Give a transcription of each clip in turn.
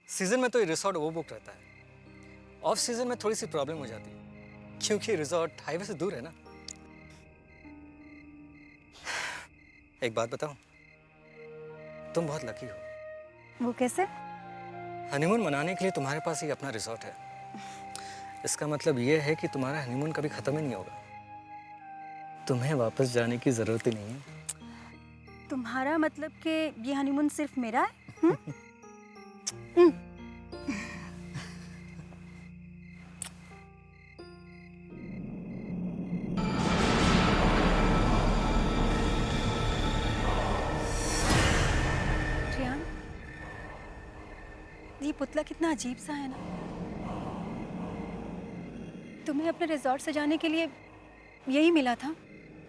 Season में तो ये रिसोर्ट ओवरबुक रहता है। ऑफ सीजन में थोड़ी सी प्रॉब्लम हो जाती है क्योंकि रिसोर्ट हाईवे से दूर है ना। एक बात बताऊं, तुम बहुत लकी हो। वो कैसे? हनीमून मनाने के लिए तुम्हारे पास ही अपना रिसोर्ट है। इसका मतलब ये है कि तुम्हारा हनीमून कभी खत्म ही नहीं होगा। तुम्हें वापस जाने की जरूरत ही नहीं है। तुम्हारा मतलब कि ये हनीमून सिर्फ मेरा है? हुँ? हुँ। रियान, ये पुतला कितना अजीब सा है ना। तुम्हें अपने रिजॉर्ट से जाने के लिए यही मिला था?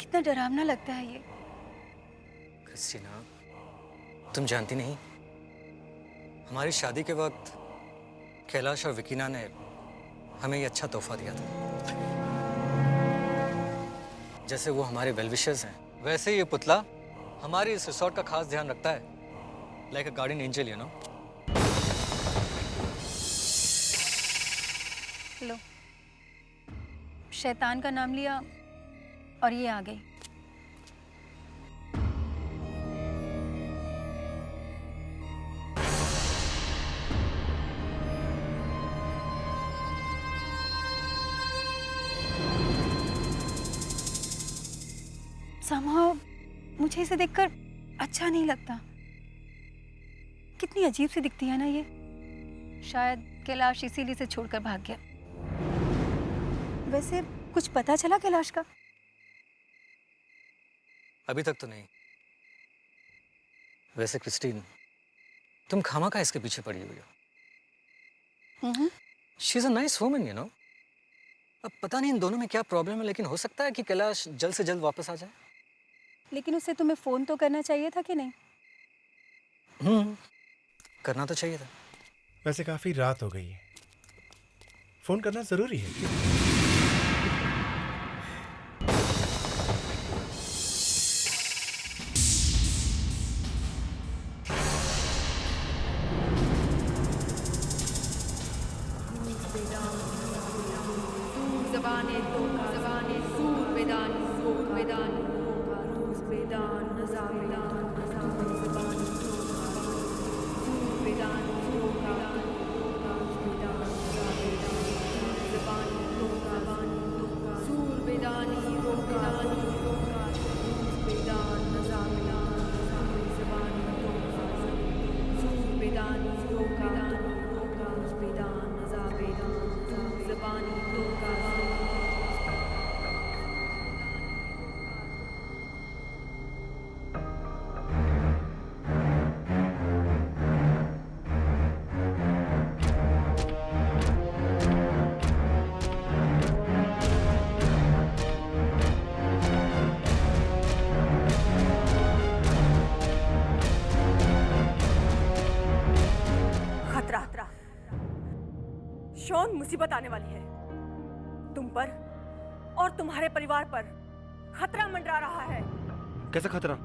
कितना डरावना लगता है ये। क्रिस्टीना, तुम जानती नहीं, हमारी शादी के वक्त कैलाश और विकीना ने हमें ये अच्छा तोहफा दिया था। जैसे वो हमारे वेल विशर्स हैं, वैसे ये पुतला हमारे इस रिसोर्ट का खास ध्यान रखता है। Like a garden angel, you know. लो, शैतान का नाम लिया और ये आ गई। Somehow मुझे इसे देखकर अच्छा नहीं लगता। कितनी अजीब सी दिखती है ना ये। शायद कैलाश इसीलिए इसे छोड़कर भाग गया। वैसे कुछ पता चला कैलाश का? अभी तक तो नहीं। वैसे क्रिस्टीन, तुम खामखा इसके पीछे पड़ी हुई हो। She is a nice woman, you know. अब पता नहीं इन दोनों में क्या प्रॉब्लम है, लेकिन हो सकता है कि कैलाश जल्द से जल्द वापस आ जाए। लेकिन उसे तुम्हें फोन तो करना चाहिए था कि नहीं? करना तो चाहिए था। वैसे काफी रात हो गई है, फोन करना जरूरी है क्या? शॉन, मुसीबत आने वाली है। तुम पर और तुम्हारे परिवार पर खतरा मंडरा रहा है। कैसा खतरा?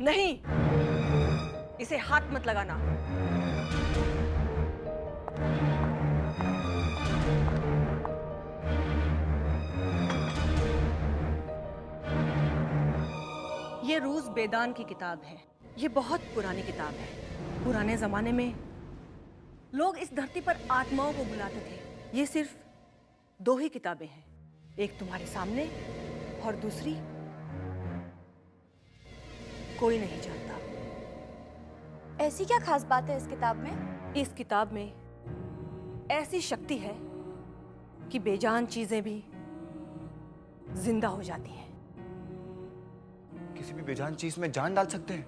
नहीं, इसे हाथ मत लगाना। ये रूस बेदान की किताब है। ये बहुत पुरानी किताब है। पुराने जमाने में लोग इस धरती पर आत्माओं को बुलाते थे। ये सिर्फ दो ही किताबें हैं, एक तुम्हारे सामने और दूसरी कोई नहीं जानता। ऐसी क्या खास बात है इस किताब में? इस किताब में ऐसी शक्ति है कि बेजान चीजें भी जिंदा हो जाती हैं। किसी भी बेजान चीज में जान डाल सकते हैं?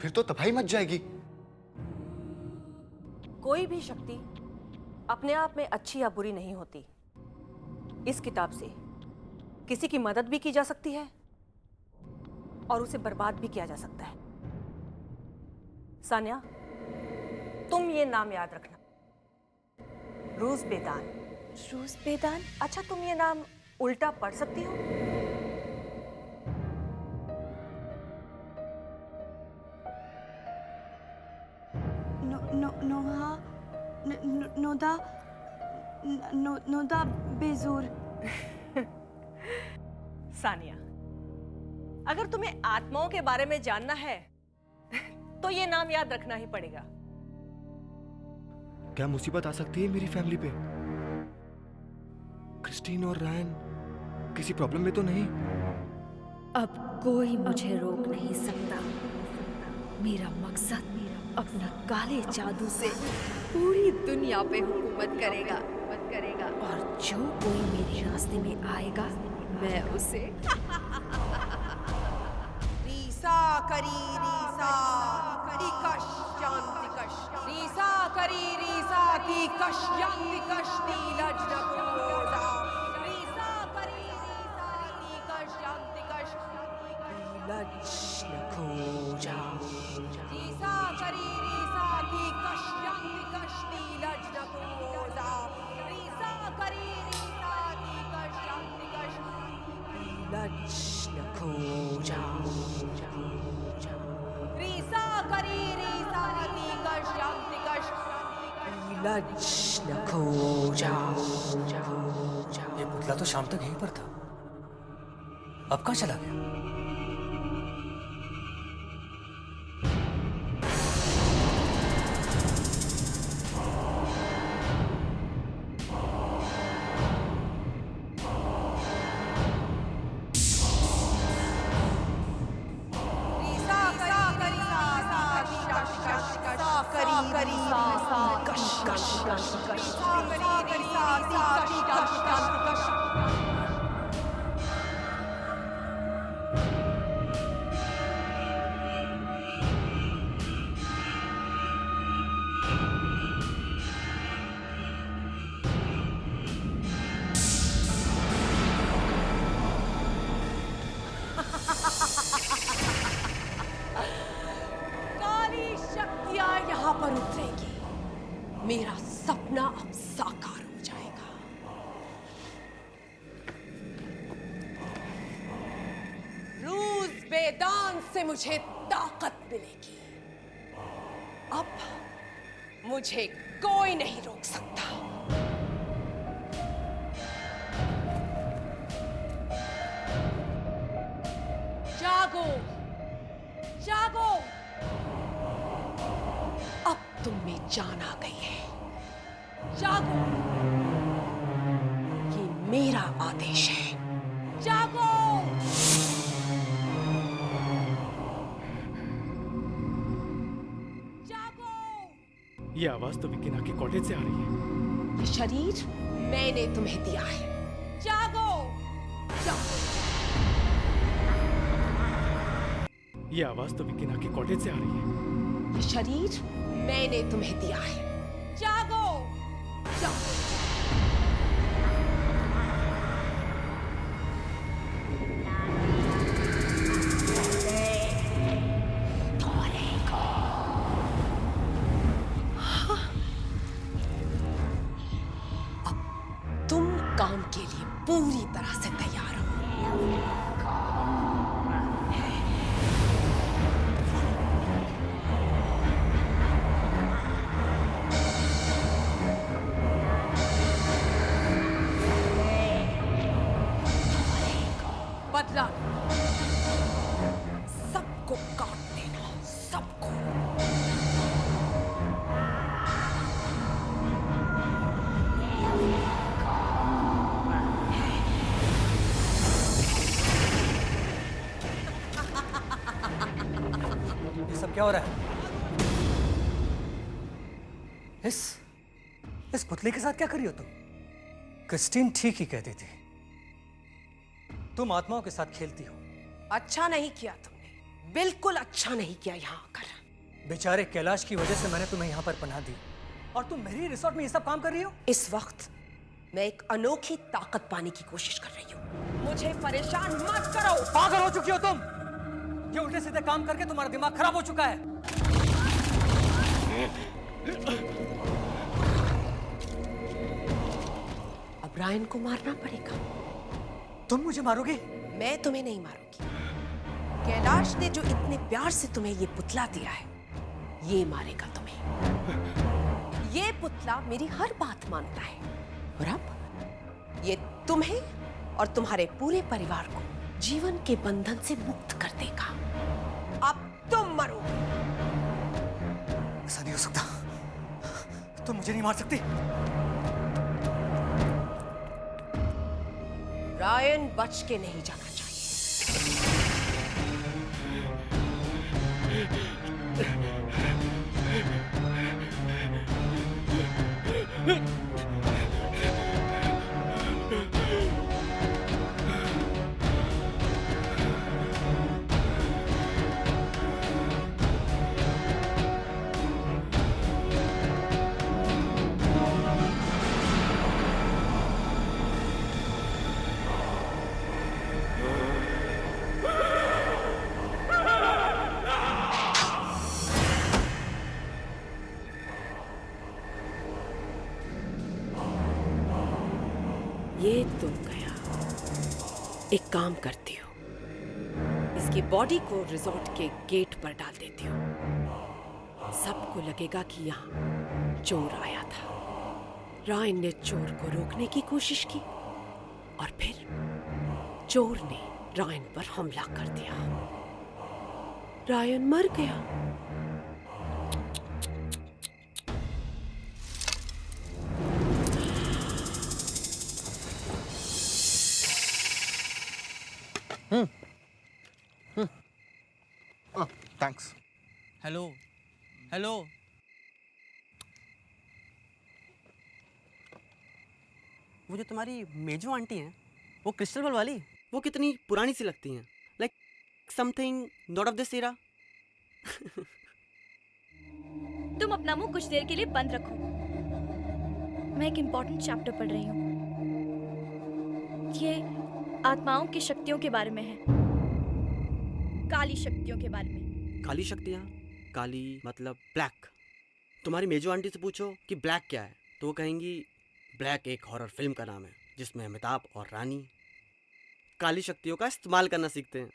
फिर तो तबाही मच जाएगी। कोई भी शक्ति अपने आप में अच्छी या बुरी नहीं होती। इस किताब से किसी की मदद भी की जा सकती है और उसे बर्बाद भी किया जा सकता है। सान्या, तुम ये नाम याद रखना, रूस बेदान। रूस बेदान? अच्छा, तुम ये नाम उल्टा पढ़ सकती हो? नोहा नोदा नोदा बेजूर। सानिया, अगर तुम्हें आत्माओं के बारे में जानना है तो ये नाम याद रखना ही पड़ेगा। क्या मुसीबत आ सकती है मेरी फैमिली पे? क्रिस्टीन और रायन किसी प्रॉब्लम में तो नहीं? अब कोई मुझे रोक नहीं सकता। मेरा मकसद अपना काले जादू से पूरी दुनिया पे हुकूमत करेगा। और जो कोई मेरे रास्ते में आएगा मैं उसे रीसा करी रीसा तिकश यांतिकश रीसा करी रीसा तिकश यांतिकश नीलज नकोजा रीसा करी रीसा तिकश यांतिकश नीलज नकोजा रीसा करी रीसा तिकश यांतिकश नीलज नकोजा रीसा करी रीसा तिकश यांतिकश नीलज नकोजा रीसा करी रीसा तिकश यांतिकश नीलज नकोजा। ये पुतला तो शाम तक यहीं पर था, अब कहाँ चला गया? काली शक्तियां यहाँ पर उतरेगी, मेरा सपना अब साकार हो जाएगा। रूस बेदान से मुझे ताकत मिलेगी। अब मुझे कोई नहीं रोक सकता। जागो, जागो, अब तुम में जान आ गई है। जागो, ये मेरा आदेश है। जागो। जागो। ये आवाज तो विकिना के कॉटेज से आ रही है। ये शरीर मैंने तुम्हें दिया है। जागो, जागो। ये आवाज तो विकिना के कॉटेज से आ रही है। ये शरीर मैंने तुम्हें दिया है। जागो, जागो। अब तुम काम के लिए पूरी तरह से तैयार हो। बदला सबको काट देना, सबको। ये सब क्या हो रहा है? इस पुतले के साथ क्या कर रही हो तुम? क्रिस्टीन ठीक ही कहती थी, तुम आत्माओं के साथ खेलती हो। अच्छा नहीं किया तुमने, बिल्कुल अच्छा नहीं किया यहाँ आकर। बेचारे कैलाश की वजह से मैंने तुम्हें यहाँ पर पनाह दी और तुम मेरी रिसोर्ट में ये सब काम कर रही हो? इस वक्त मैं एक अनोखी ताकत पाने की कोशिश कर रही हूँ। मुझे परेशान मत करो। पागल हो चुकी हो तुम। ये उल्टे सीधे काम करके तुम्हारा दिमाग खराब हो चुका है। अब रायन को मारना पड़ेगा। तुम मुझे मारोगी? मैं तुम्हें नहीं मारूंगी। कैलाश ने जो इतने प्यार से तुम्हें ये पुतला दिया है, ये मारेगा तुम्हें। ये पुतला मेरी हर बात मानता है और अब ये तुम्हें और तुम्हारे पूरे परिवार को जीवन के बंधन से मुक्त कर देगा। अब तुम मरो। ऐसा नहीं हो सकता। तुम मुझे नहीं मार सकती। रायन बच के नहीं जाना चाहिए। ये तुम गया। एक काम करती हो, इसकी बॉडी को रिजॉर्ट के गेट पर डाल देती हो। सबको लगेगा कि यहाँ चोर आया था। रायन ने चोर को रोकने की कोशिश की और फिर चोर ने रायन पर हमला कर दिया। रायन मर गया। थैंक्स। Hello hello. वो जो तुम्हारी मेजो आंटी हैं, वो क्रिस्टल बॉल वाली, वो कितनी पुरानी सी लगती हैं। Like something not of this era. तुम अपना मुंह कुछ देर के लिए बंद रखो। मैं एक इम्पोर्टेंट चैप्टर पढ़ रही हूँ। ये आत्माओं की शक्तियों के बारे में है, काली शक्तियों के बारे में। काली शक्तियाँ? काली मतलब ब्लैक। तुम्हारी मेजो आंटी से पूछो कि ब्लैक क्या है, तो वो कहेंगी ब्लैक एक हॉरर फिल्म का नाम है जिसमें अमिताभ और रानी काली शक्तियों का इस्तेमाल करना सीखते हैं।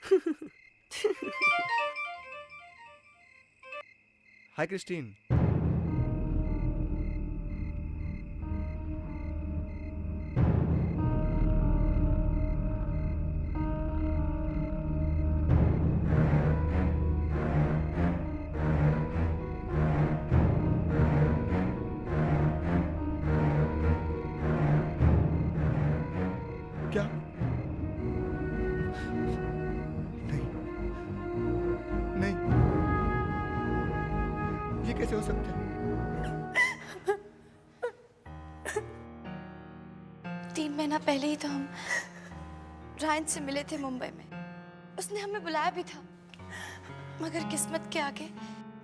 हाय क्रिस्टीन। क्या? नहीं, नहीं, ये कैसे हो सकता है? 3 महीना पहले ही तो हम रायन से मिले थे मुंबई में। उसने हमें बुलाया भी था, मगर किस्मत के आगे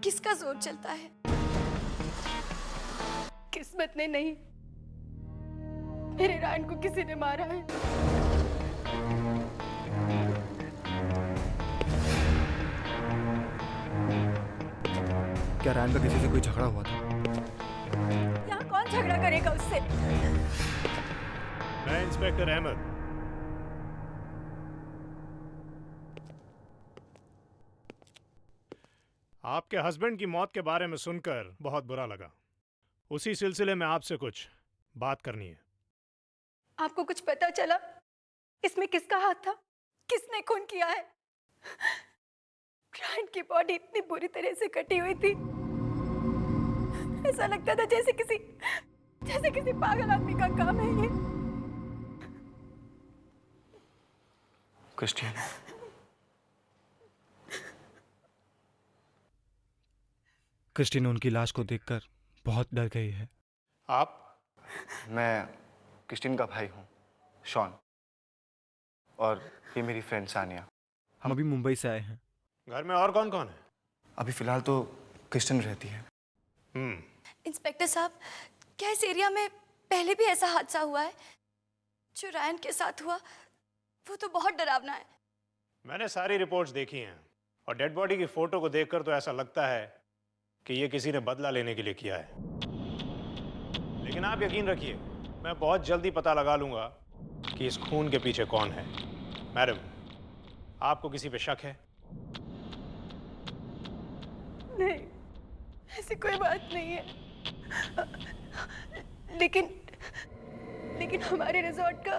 किसका जोर चलता है। किस्मत ने नहीं, मेरे रायन को किसी ने मारा है। क्या रायन का किसी से कोई झगड़ा हुआ था? यहाँ कौन झगड़ा करेगा उससे? मैं इंस्पेक्टर अहमद। आपके हस्बैंड की मौत के बारे में सुनकर बहुत बुरा लगा। उसी सिलसिले में आपसे कुछ बात करनी है। आपको कुछ पता चला इसमें किसका हाथ था? किसने खून किया है? रायन की बॉडी इतनी बुरी तरह से कटी हुई थी, ऐसा लगता था जैसे किसी पागल आदमी का काम है ये। क्रिस्टीन, क्रिस्टीन उनकी लाश को देखकर बहुत डर गई है। आप? मैं क्रिस्टीन का भाई हूँ, शॉन, और ये मेरी फ्रेंड सानिया। हम अभी मुंबई से आए हैं। घर में और कौन कौन है? अभी फिलहाल तो क्रिस्टीन रहती है। इंस्पेक्टर साहब, क्या इस एरिया में पहले भी ऐसा हादसा हुआ है। जो रायन के साथ हुआ वो तो बहुत डरावना है। मैंने सारी रिपोर्ट्स देखी हैं और डेड बॉडी की फोटो को देखकर तो ऐसा लगता है कि ये किसी ने बदला लेने के लिए किया है। लेकिन आप यकीन रखिए, मैं बहुत जल्दी पता लगा लूंगा कि इस खून के पीछे कौन है। मैडम, आपको किसी पे शक है? नहीं, ऐसी कोई बात नहीं है। लेकिन हमारे रिजॉर्ट का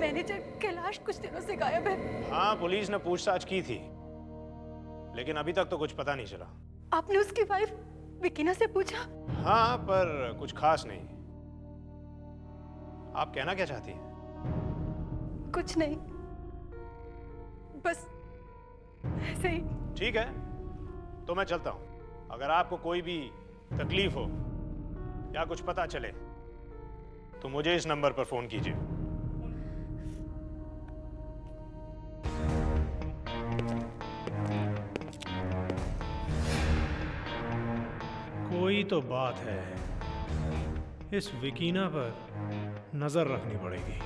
मैनेजर कैलाश कुछ दिनों से गायब है। हाँ, पुलिस ने पूछताछ की थी, लेकिन अभी तक तो कुछ पता नहीं चला। आपने उसकी वाइफ विकीना से पूछा? हाँ, पर कुछ खास नहीं। आप कहना क्या चाहती हैं? कुछ नहीं, बस ऐसे ही। ठीक है, तो मैं चलता हूं। अगर आपको कोई भी तकलीफ हो या कुछ पता चले तो मुझे इस नंबर पर फोन कीजिए। कोई तो बात है, इस विकीना पर नजर रखनी पड़ेगी।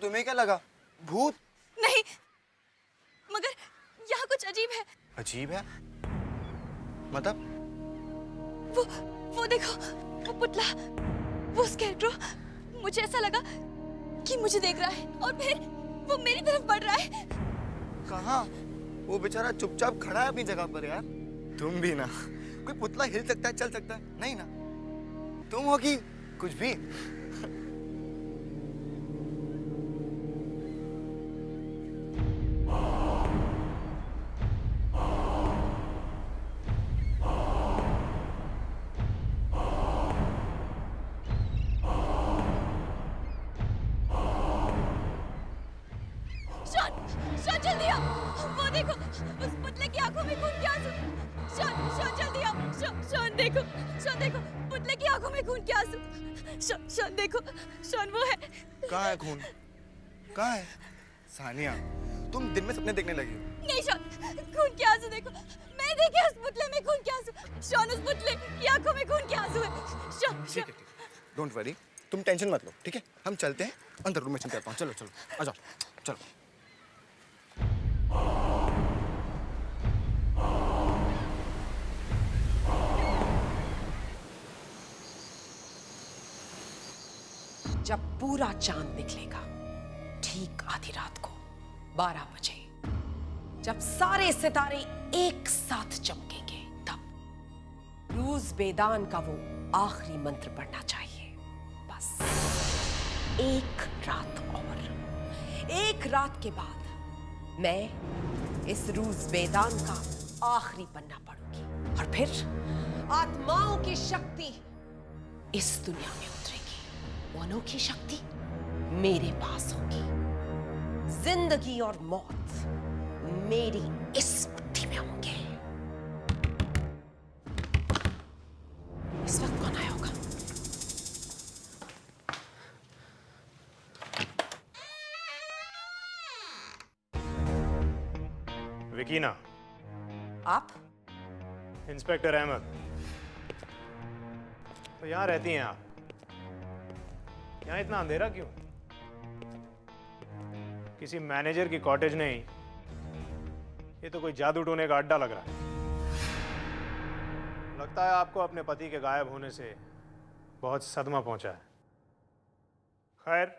तुम्हें क्या लगा? भूत? नहीं, मगर यहाँ कुछ अजीब है। अजीब है? मतलब? वो देखो, वो पुतला, वो स्केल्ट्रो। मुझे ऐसा लगा कि मुझे देख रहा है और फिर वो मेरी तरफ बढ़ रहा है। कहाँ? वो बेचारा चुपचाप खड़ा है अपनी जगह पर यार। तुम भी ना, कोई पुतला हिल सकता है, चल सकता है, नहीं ना? तुम हो कि कुछ भी? शॉन देखो, शॉन वो है। कहाँ है खून? कहाँ है? सानिया, तुम दिन में सपने देखने लगी हो। नहीं शॉन, खून के आंसू देखो। मैं देखे उस पुतले में खून के आंसू। शॉन, उस पुतले की आंखों में खून के आंसू है। शॉन, ठीक है, डोंट वरी, तुम टेंशन मत लो, ठीक है? हम चलते हैं, अंदर रूम में चलते हैं। चलो चलो, आ जाओ, चलो। जब पूरा चांद निकलेगा, ठीक आधी रात को 12 बजे, जब सारे सितारे एक साथ चमकेंगे, तब रूज बेदान का वो आखिरी मंत्र पढ़ना चाहिए। बस एक रात और, एक रात के बाद मैं इस रूज बेदान का आखिरी पन्ना पढ़ूंगी और फिर आत्माओं की शक्ति इस दुनिया में उतरेगी। मनों की शक्ति मेरे पास होगी। जिंदगी और मौत मेरी इस बुद्धि में होंगे। इस वक्त कौन आया होगा? विकीना, आप? इंस्पेक्टर अहमद, तो यहाँ रहती हैं आप? यहाँ इतना अंधेरा क्यों? किसी मैनेजर की कॉटेज नहीं, ये तो कोई जादू टोने का अड्डा लग रहा है। लगता है आपको अपने पति के गायब होने से बहुत सदमा पहुंचा है। खैर,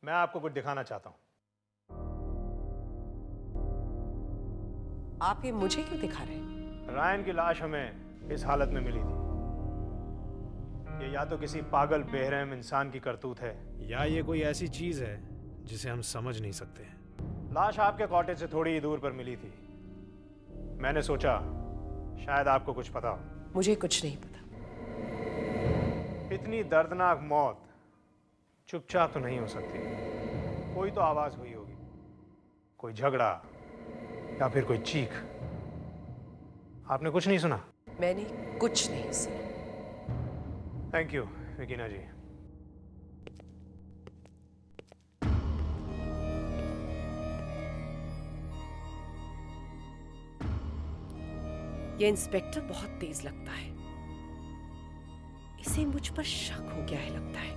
मैं आपको कुछ दिखाना चाहता हूं। आप ये मुझे क्यों दिखा रहे हैं? रायन की लाश हमें इस हालत में मिली थी। ये या तो किसी पागल बेरहम इंसान की करतूत है, या ये कोई ऐसी चीज है जिसे हम समझ नहीं सकते। लाश आपके कॉटेज से थोड़ी ही दूर पर मिली थी। मैंने सोचा शायद आपको कुछ पता हो। मुझे कुछ नहीं पता। इतनी दर्दनाक मौत चुपचाप तो नहीं हो सकती। कोई तो आवाज हुई होगी, कोई झगड़ा या फिर कोई चीख। आपने कुछ नहीं सुना? मैंने कुछ नहीं सुना। थैंक यू विकीना जी। ये इंस्पेक्टर बहुत तेज लगता है। इसे मुझ पर शक हो गया है लगता है।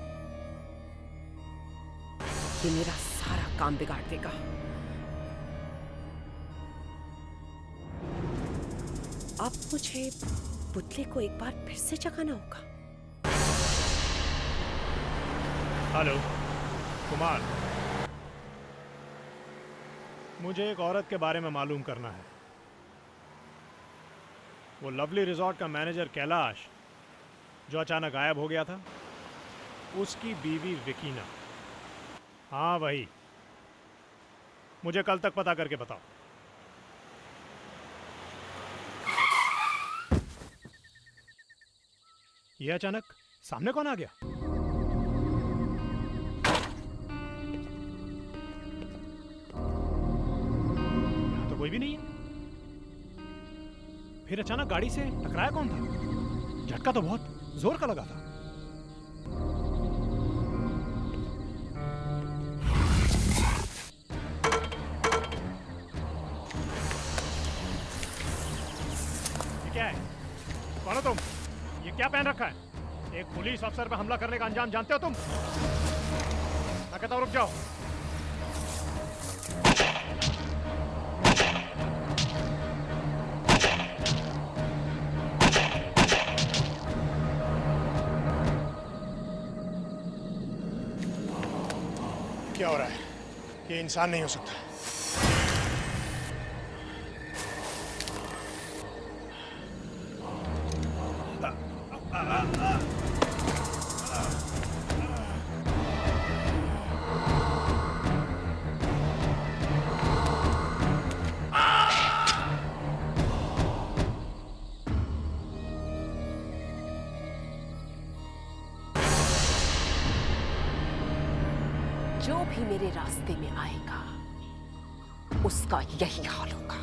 ये मेरा सारा काम बिगाड़ देगा। अब मुझे पुतले को एक बार फिर से जगाना होगा। हेलो कुमार, मुझे एक औरत के बारे में मालूम करना है। वो लवली रिजॉर्ट का मैनेजर कैलाश जो अचानक गायब हो गया था, उसकी बीवी विकीना। हाँ वही। मुझे कल तक पता करके बताओ। ये अचानक सामने कौन आ गया? यहां तो कोई भी नहीं है। फिर अचानक गाड़ी से टकराया कौन था? झटका तो बहुत जोर का लगा था। ये क्या है? कौन हो तुम? ये क्या पहन रखा है? एक पुलिस अफसर पर हमला करने का अंजाम जानते हो तुम? मैं कहता हूं रुक जाओ। क्या हो रहा है? ये इंसान नहीं हो सकता। जो भी मेरे रास्ते में आएगा उसका यही हाल होगा।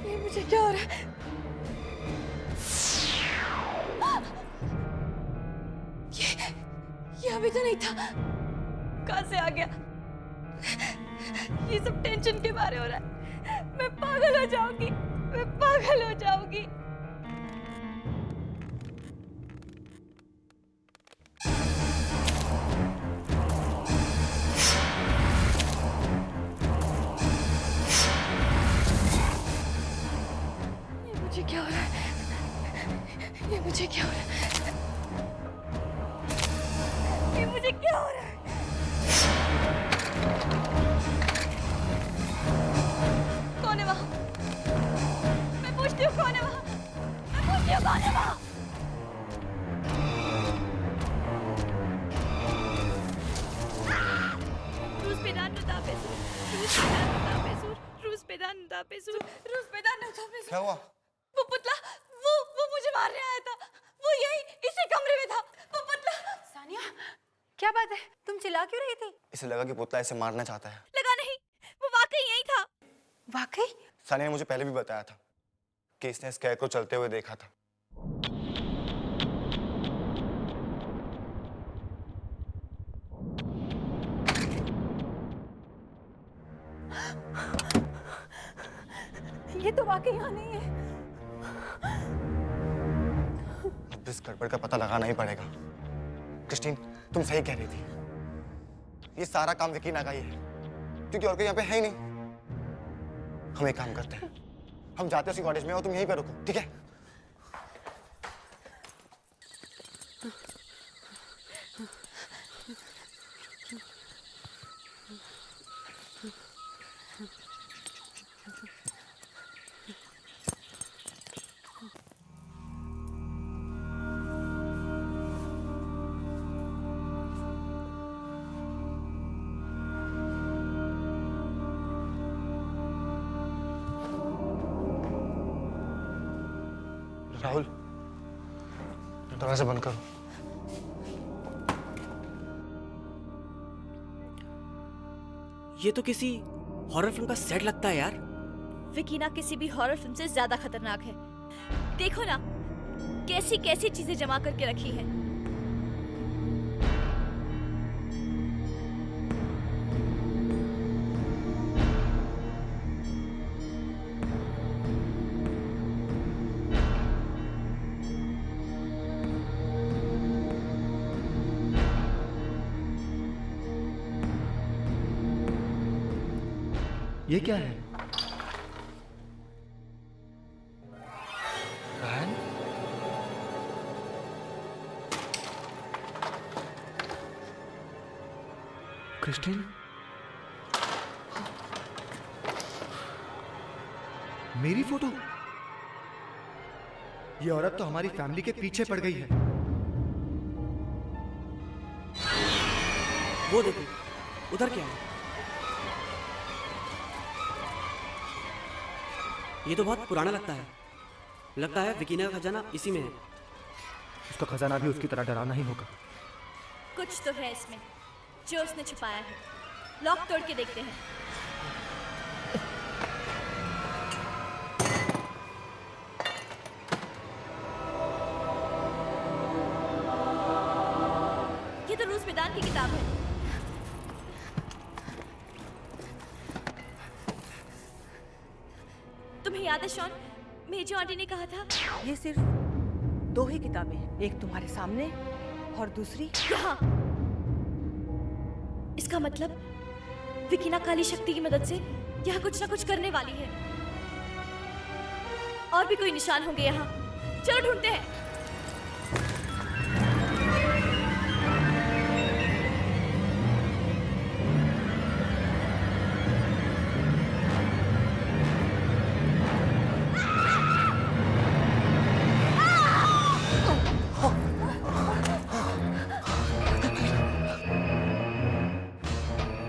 ये मुझे क्या हो रहा है? ये अभी तो नहीं था। कहाँ से आ गया? ये सब टेंशन के बारे हो रहा है। मैं पागल हो जाऊंगी। मैं पागल हो जाऊंगी। ये मुझे क्या हो रहा है? ये मुझे क्या हो रहा है? ये मुझे क्या हो रहा है? कौन है वहाँ? मैं पूछती हूँ कौन है वहाँ? मैं पूछती हूँ कौन है वहाँ? रूस पेदान नुदापेसूर, रूस पेदान नुदापेसूर, रूस पेदान नुदापेसूर, रूस पेदान नुदापेसूर। क्या हुआ? वो पुतला, वो मुझे मारने आया था। वो कमरे में था, वो पुतला। सानिया, क्या बात है? तुम चिल्ला क्यों रही थी? इसे लगा कि पुतला इसे मारना चाहता है। लगा नहीं, वो वाकई यही था। वाकई? सानिया ने मुझे पहले भी बताया था कि इसने स्कैर को चलते हुए देखा था। ये तो वाकई यहाँ नहीं है। अब इस गड़बड़ का पता लगाना ही पड़ेगा। क्रिस्टीन, तुम सही कह रही थी। ये सारा काम विकीना का ही है, क्योंकि और कोई यहाँ पे है ही नहीं। हम एक काम करते हैं, हम जाते हैं उसी कॉलेज में और तुम यहीं पे रुको, ठीक है? राहुल, दरवाजा बंद करो। ये तो किसी हॉरर फिल्म का सेट लगता है यार। विकीना किसी भी हॉरर फिल्म से ज्यादा खतरनाक है। देखो ना, कैसी कैसी चीजें जमा करके रखी हैं। ये क्या है? रायन? क्रिस्टीन? मेरी फोटो? ये औरत तो हमारी फैमिली के पीछे पड़ गई है। वो देखो, उधर क्या है? ये तो बहुत पुराना लगता है। लगता है विकीना का खजाना इसी में है। उसका खजाना भी उसकी तरह डरावना ही होगा। कुछ तो है इसमें जो उसने छुपाया है। लॉक तोड़ के देखते हैं। ये तो रूस मैदान की किताब है। तुम्हें याद है शॉन, मेजो आंटी ने कहा था ये सिर्फ 2 ही किताबें हैं, एक तुम्हारे सामने और दूसरी यहाँ। इसका मतलब विकीना काली शक्ति की मदद से यहाँ कुछ ना कुछ करने वाली है। और भी कोई निशान होंगे यहाँ। चलो ढूंढते हैं।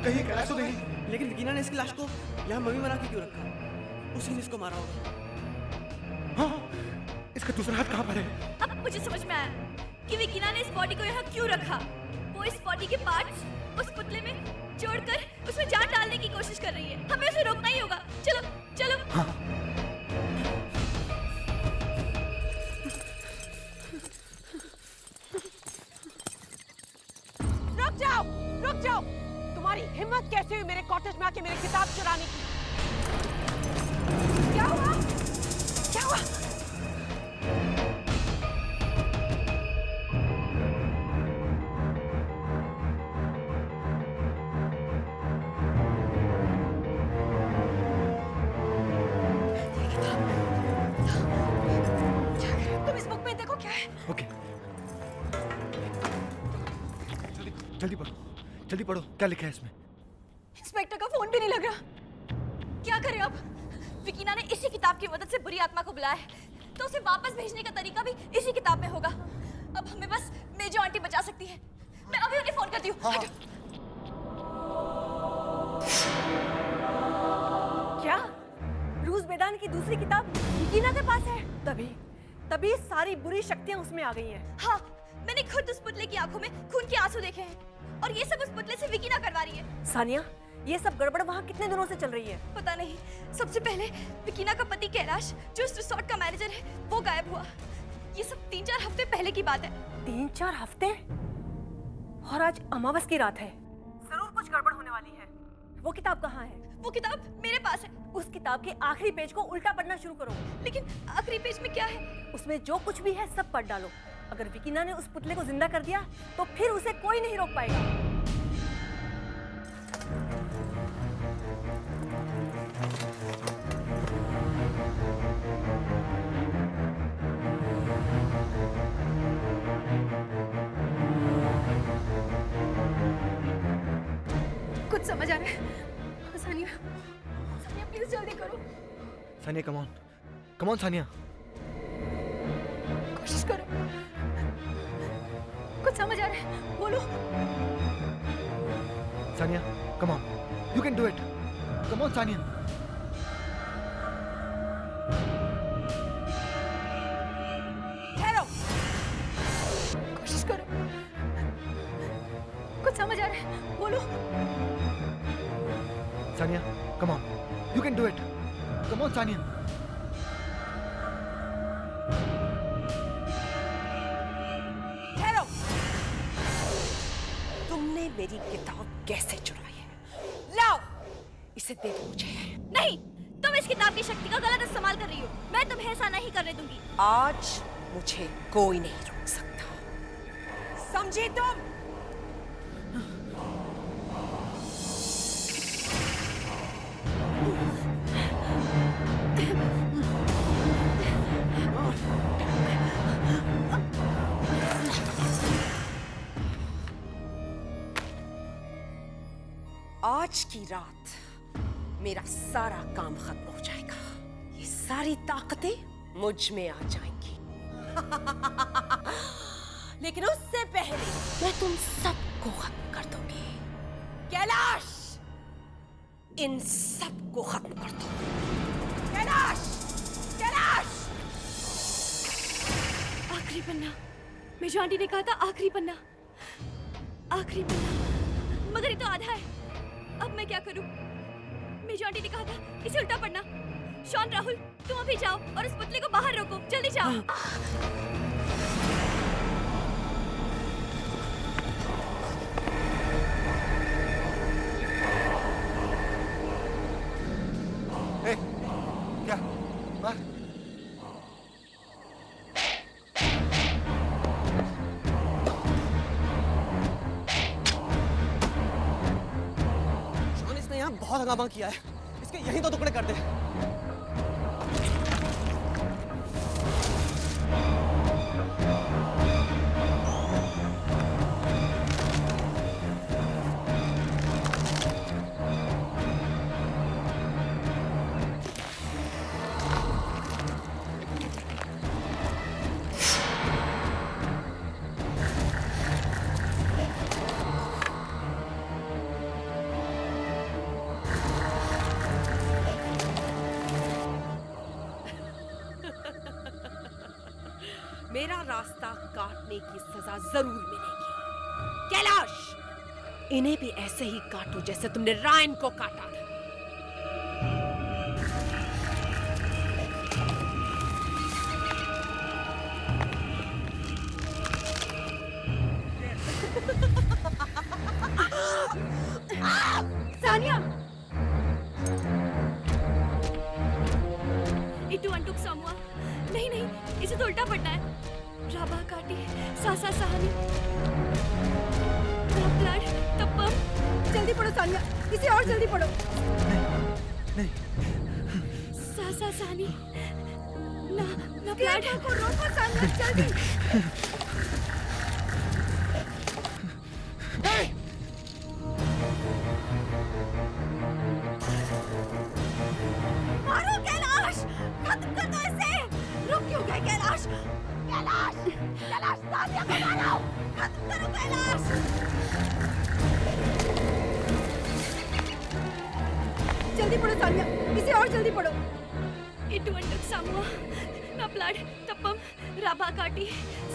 कहीं कैलाश तो नहीं? लेकिन विकीना ने इसकी लाश को यहाँ मम्मी बना के क्यों रखा? उसी ने इसको मारा होगा। हाँ, इसका दूसरा हाथ कहाँ पर है? अब मुझे समझ में आया कि विकीना ने इस बॉडी को यहाँ क्यों रखा। वो इस बॉडी के पार्ट्स उस पुतले में जोड़कर उसमें जान डालने की कोशिश कर रही है। हमें उसे रोकना ही होगा। चलो चलो। हाँ। रुक जाओ। तुम्हारी हिम्मत कैसे हुई मेरे कॉटेज में आके मेरी किताब चुराने की? क्या हुआ? क्या हुआ? तुम इस बुक में देखो क्या है। ओके, जल्दी पढ़ो, क्या लिखा है इसमें? इंस्पेक्टर का फोन भी नहीं लग रहा। क्या करें अब? विकीना ने इसी किताब की मदद से बुरी आत्मा को बुलाया है, तो उसे वापस भेजने का तरीका भी इसी किताब में होगा। अब हमें बस मेजो आंटी बचा सकती है। मैं अभी उन्हें फोन करती हूँ। हाँ। क्या रूस मैदान की दूसरी किताब विकीना के पास है? तभी सारी बुरी शक्तियां उसमें आ गई हैं। हाँ, खुद उस पुतले की आंखों में खून के आंसू देखे हैं और ये सब उस पुतले से विकी ना करवा रही है। सानिया, ये सब गड़बड़ वहाँ कितने दिनों से चल रही है? पता नहीं। सबसे पहले विकीना का पति कैलाश, जो इस रिसोर्ट का मैनेजर है, वो गायब हुआ। ये सब 3-4 हफ्ते पहले की बात है। 3-4 हफ्ते? और आज अमावस की रात है। जरूर कुछ गड़बड़ होने वाली है। वो किताब कहाँ है? वो किताब मेरे पास है। उस किताब के आखिरी पेज को उल्टा पढ़ना शुरू करो। लेकिन आखिरी पेज में क्या है? उसमें जो कुछ भी है सब पढ़ डालो। अगर विकीना ने उस पुतले को जिंदा कर दिया तो फिर उसे कोई नहीं रोक पाएगा। कुछ समझ आ रहा है? सानिया, सानिया प्लीज जल्दी करो। सानिया कम ऑन सानिया, कोशिश करो। कुछ समझ आ रहा है, बोलो। Sania come on, you can do it, come on Sania. ठहरो। कोशिश करो। कुछ समझ आ रहा है, बोलो। Sania come on, you can do it, come on Sania. ठहरो। तुमने मेरी किताब कैसे चुराई है? लाओ, इसे दे दो मुझे। नहीं, तुम इस किताब की शक्ति का गलत इस्तेमाल कर रही हो। मैं तुम्हें ऐसा नहीं करने दूंगी। आज मुझे कोई नहीं रोक सकता, समझे तुम? आज की रात मेरा सारा काम खत्म हो जाएगा। ये सारी ताकतें मुझ में आ जाएंगी। लेकिन उससे पहले मैं तुम सबको खत्म कर दूंगी। कैलाश, इन सबको खत्म कर दो। कैलाश, कैलाश! आखिरी पन्ना। मेजो आंटी ने कहा था आखिरी पन्ना। आखिरी पन्ना, मगर ये तो आधा है। अब मैं क्या करूं? मेजो आंटी ने कहा था इसे उल्टा पढ़ना। शॉन, राहुल, तुम अभी जाओ और उस पुतले को बाहर रोको। जल्दी जाओ। क्या बात? शॉन, इसने यहाँ बहुत हंगामा किया है। इसके यहीं तो टुकड़े कर दे। मेरा रास्ता काटने की सजा जरूर मिलेगी। कैलाश, इन्हें भी ऐसे ही काटो जैसे तुमने रायन को काटा था। सानिया, इटू अंटुक सामुआ। नहीं नहीं, इसे तो उल्टा पढ़ना है। राबा काटी, सासा सहानी, ब्लड, तप्पम। जल्दी पढ़ो सानिया, इसे और जल्दी पढ़ो। नहीं, सासा सहानी, ना ना ब्लड को रोको सानिया, जल्दी। मारो कैलाश, खत्म कर दो इसे। रुक क्यों गए कैलाश? कैलाश, कैलाश, सानिया को मारो। खत्म करो कैलाश। जल्दी पढ़ो सानिया, इसे और जल्दी पढ़ो। इटू अंटुक सामुआ, ना ब्लड, तप्पम, राबा काटी,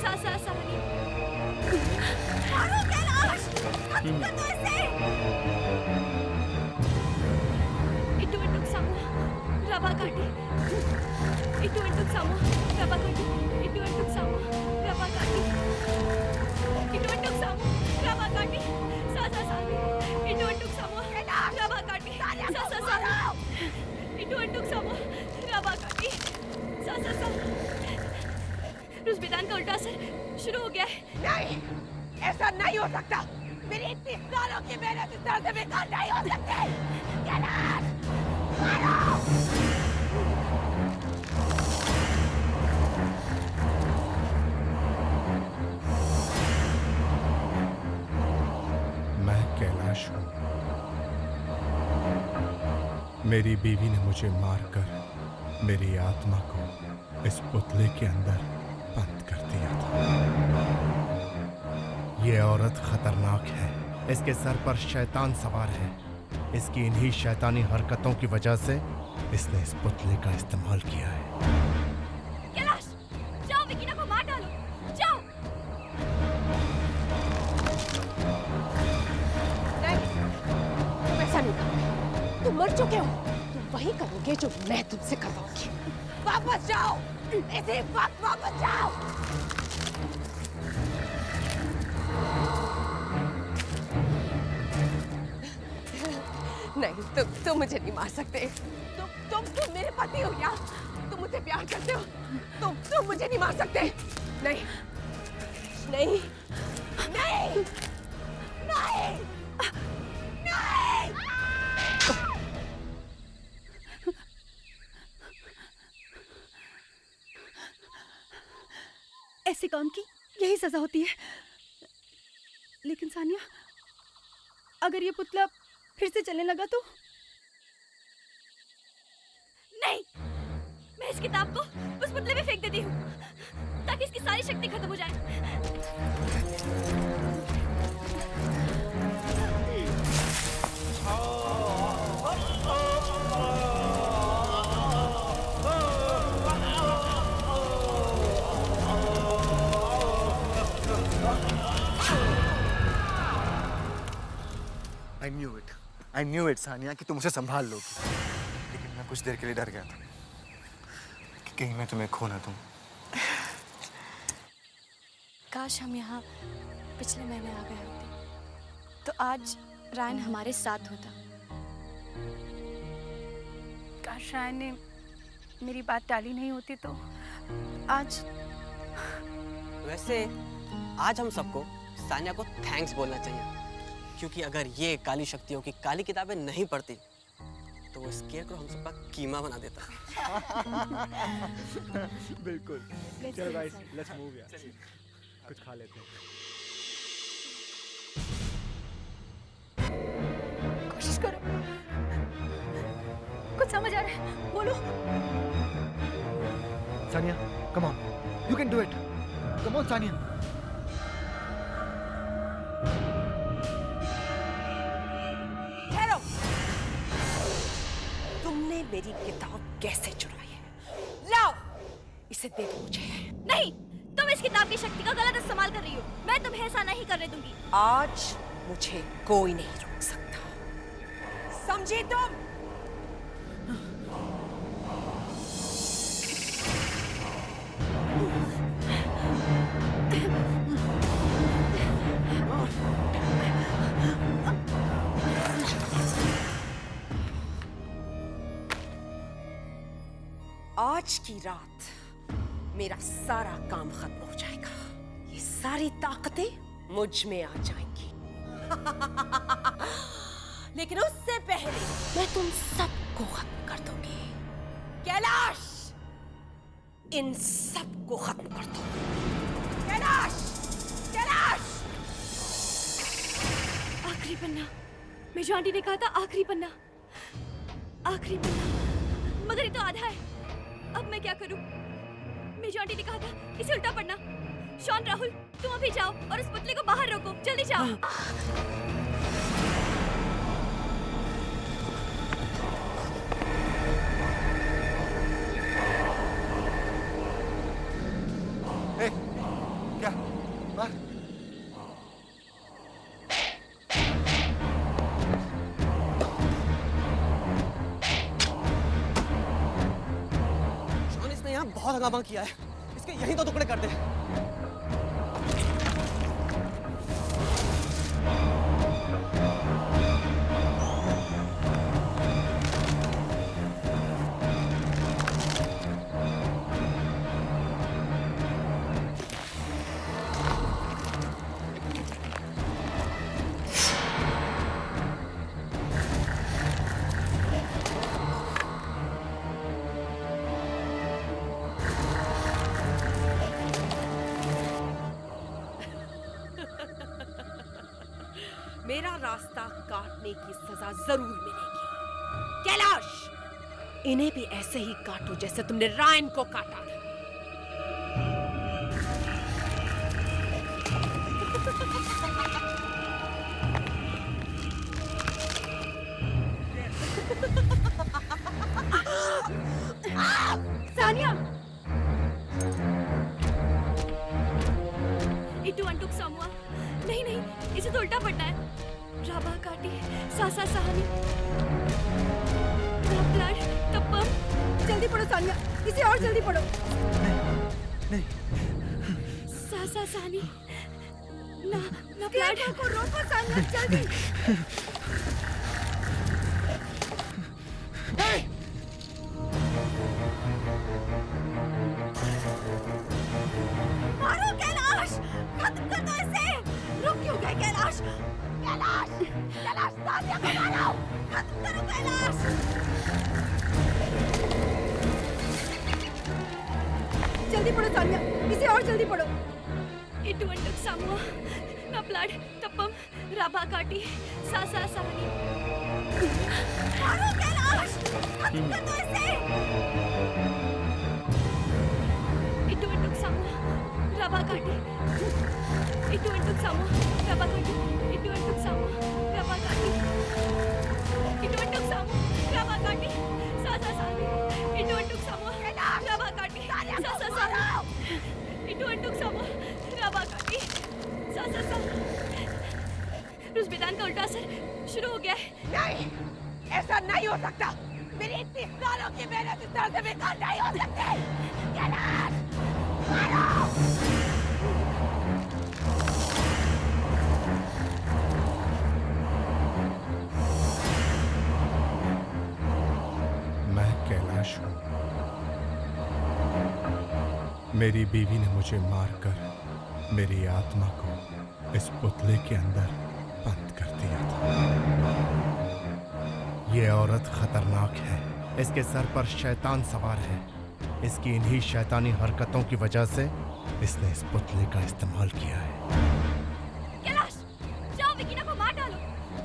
सासा सहानी। मारो कैलाश, खत्म कर दो इसे। इटुक सामू, रबा काटी। इटुक सामू, रबा काटी। इटुक सामू, रबा काटी। इटुक सामू, रबा काटी। सा सानी। इटुक सामू, रबा काटी। सा इटुक सामू, रबा काटी। सा रूस बेदान का उल्टा असर शुरू हो गया है। नहीं, ऐसा नहीं हो सकता। मेरी इतनी सालों की मेहनत इस तरह से बेकार नहीं हो सकती। कैलाश, मारो! मैं कैलाश हूँ। मेरी बीवी ने मुझे मारकर मेरी आत्मा को इस पुतले के अंदर बंद कर दिया था। ये औरत खतरनाक है। इसके सर पर शैतान सवार है। इसकी इन्हीं शैतानी हरकतों की वजह से इसने इस पुतले का इस्तेमाल किया है। कैलाश, जाओ विकीना को मार डालो। जाओ। नहीं, तुम ऐसा नहीं करोगे। तुम मर चुके हो। तुम वही करोगे जो मैं तुमसे करवाऊंगी। वापस जाओ, इसी वक्त वापस जाओ। नहीं, तुम मुझे नहीं मार सकते। तुम मेरे पति हो क्या? तुम मुझसे प्यार करते हो। तुम मुझे नहीं मार सकते। नहीं, नहीं, नहीं, नहीं, नहीं। ऐसे काम की यही सजा होती है। लेकिन सानिया, अगर ये पुतला फिर से चलने लगा तो? नहीं, मैं इस किताब को उस पुतले में फेंक देती हूँ ताकि इसकी सारी शक्ति खत्म हो जाए। I knew it, सानिया, कि तुम उसे संभाल लोगी। लेकिन मैं कुछ देर के लिए डर गया था कि कहीं मैं तुम्हें खो ना दूं। काश हम यहाँ पिछले महीने आ गए होते तो आज रायन हमारे साथ होता। काश रायन ने मेरी बात टाली नहीं होती तो आज। वैसे आज हम सबको सानिया को थैंक्स बोलना चाहिए, क्योंकि अगर ये काली शक्तियों की काली किताबें नहीं पढ़ती तो वो स्केयरक्रॉ हम सबका कीमा बना देता। बिल्कुल। चलो गाइस, लेट्स मूव यार। कुछ खा लेते हैं। कोशिश करो, कुछ समझ आ रहा है, बोलो। Sania, come on, you can do it. Come on, Sania. तुमने मेरी किताब कैसे चुराई है? लाओ, इसे दे दो मुझे। नहीं, तुम इस किताब की शक्ति का गलत इस्तेमाल कर रही हो। मैं तुम्हें ऐसा नहीं करने दूंगी। आज मुझे कोई नहीं रोक सकता, समझी तुम? आज की रात मेरा सारा काम खत्म हो जाएगा। ये सारी ताकतें मुझ में आ जाएंगी। लेकिन उससे पहले मैं तुम सबको खत्म कर दूंगी। कैलाश, इन सबको खत्म कर दो। कैलाश, कैलाश! आखिरी पन्ना, मेजो आंटी ने कहा था आखिरी पन्ना, आखिरी पन्ना, मगर ये तो आधा है। अब मैं क्या करूं? मेजो आंटी ने कहा था इसे उल्टा पढ़ना। शॉन, राहुल, तुम अभी जाओ और उस पुतले को बाहर रोको। जल्दी जाओ। क्या? मार, हंगामा किया है, इसके यही तो टुकड़े कर दे। मेरा रास्ता काटने की सजा जरूर मिलेगी। कैलाश, इन्हें भी ऐसे ही काटो जैसे तुमने रायन को काटा था। सानिया, इटू अंटुक सामुआ। नहीं नहीं, इसे तो उल्टा पड़ना है। राबा काटी सासा सहानी ब्लड तप्पम। जल्दी पढ़ो सानिया, इसे और जल्दी पढ़ो। नहीं। सासा सहानी ना ना ब्लड ब्लड को रोको सानिया, जल्दी। मारो कैलाश, खत्म कर दो इसे। रुक क्यों गए कैलाश? कैलाश, कैलाश सानिया को मारो, खत्म करो कैलाश। जल्दी पढ़ो सानिया, इसे और जल्दी पढ़ो। इटू अंटुक सामुआ ना ब्लड तप्पम राबा काटी सासा सहानी। मारो कैलाश, खत्म कर दो इसे। इटू अंटुक सामुआ राबा काटी इटू अंटुक सामुआ राबा काटी इटू अंटुक सामुआ राबा काटी इटू अंटुक सामुआ राबा काटी सासा सहानी। इटू अंटुक सामुआ राबा काटी सासा सहानी। इटू अंटुक सामुआ राबा काटी सासा सहानी। रुज़बेदान का उल्टा असर शुरू हो गया है। नहीं, ऐसा नहीं हो सकता। मेरी इतनी सालों की मेहनत इस तरह से बेकार नहीं हो सकती। कैलाश, मारो। मैं कैलाश हूँ। मेरी बीवी ने मुझे मारकर मेरी आत्मा को इस पुतले के अंदर बंद कर दिया था। ये औरत खतरनाक है। इसके सर पर शैतान सवार है। इसकी इन्हीं शैतानी हरकतों की वजह से इसने इस पुतले का इस्तेमाल किया है। कैलाश, जाओ विकीना को मार डालो,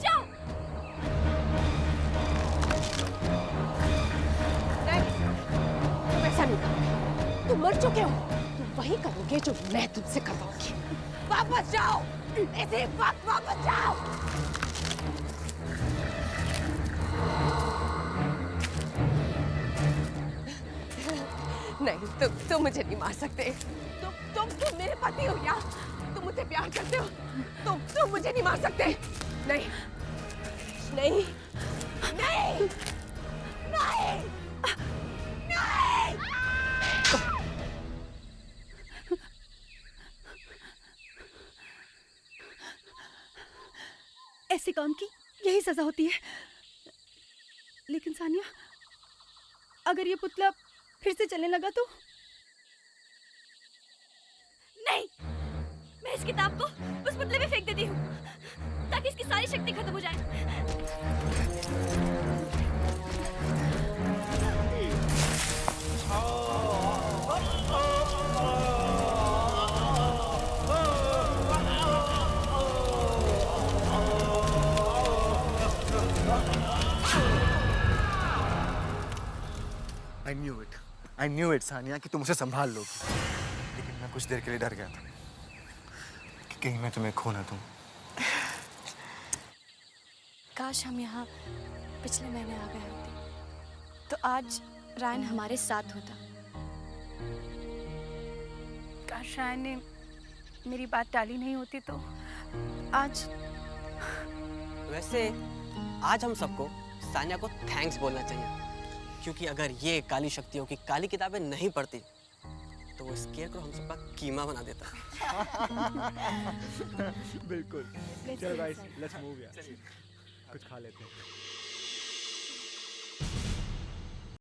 जाओ। नहीं, तुम ऐसा नहीं करोगे। तुम मर चुके हो। तुम वही करोगे जो मैं तुमसे करवाऊंगी। वापस जाओ, इसी वक्त वापस जाओ। नहीं, तुम मुझे नहीं मार सकते। तुम मेरे पति हो या तुम मुझसे प्यार करते हो। तुम मुझे नहीं मार सकते। नहीं, नहीं, नहीं, नहीं, नहीं। ऐसे काम की यही सजा होती है। लेकिन सानिया, अगर ये पुतला फिर से चलने लगा तो? नहीं, मैं इस किताब को उस पुतले में फेंक देती हूँ ताकि इसकी सारी शक्ति खत्म हो जाए। I knew it, सानिया, कि तुम उसे संभाल लोगी। लेकिन मैं कुछ देर के लिए डर गया था कि कहीं मैं तुम्हें खो ना दूं। काश हम यहाँ पिछले महीने आ गए होते तो आज रायन हमारे साथ होता। काश रायन ने मेरी बात टाली नहीं होती तो आज। वैसे आज हम सबको सानिया को थैंक्स बोलना चाहिए, क्योंकि अगर ये काली शक्तियों की काली किताबें नहीं पढ़ती तो वो स्केयरक्रॉ हम सबका कीमा बना देता। बिल्कुल। चलो गाइस, लेट्स मूव यार। कुछ खा लेते हैं।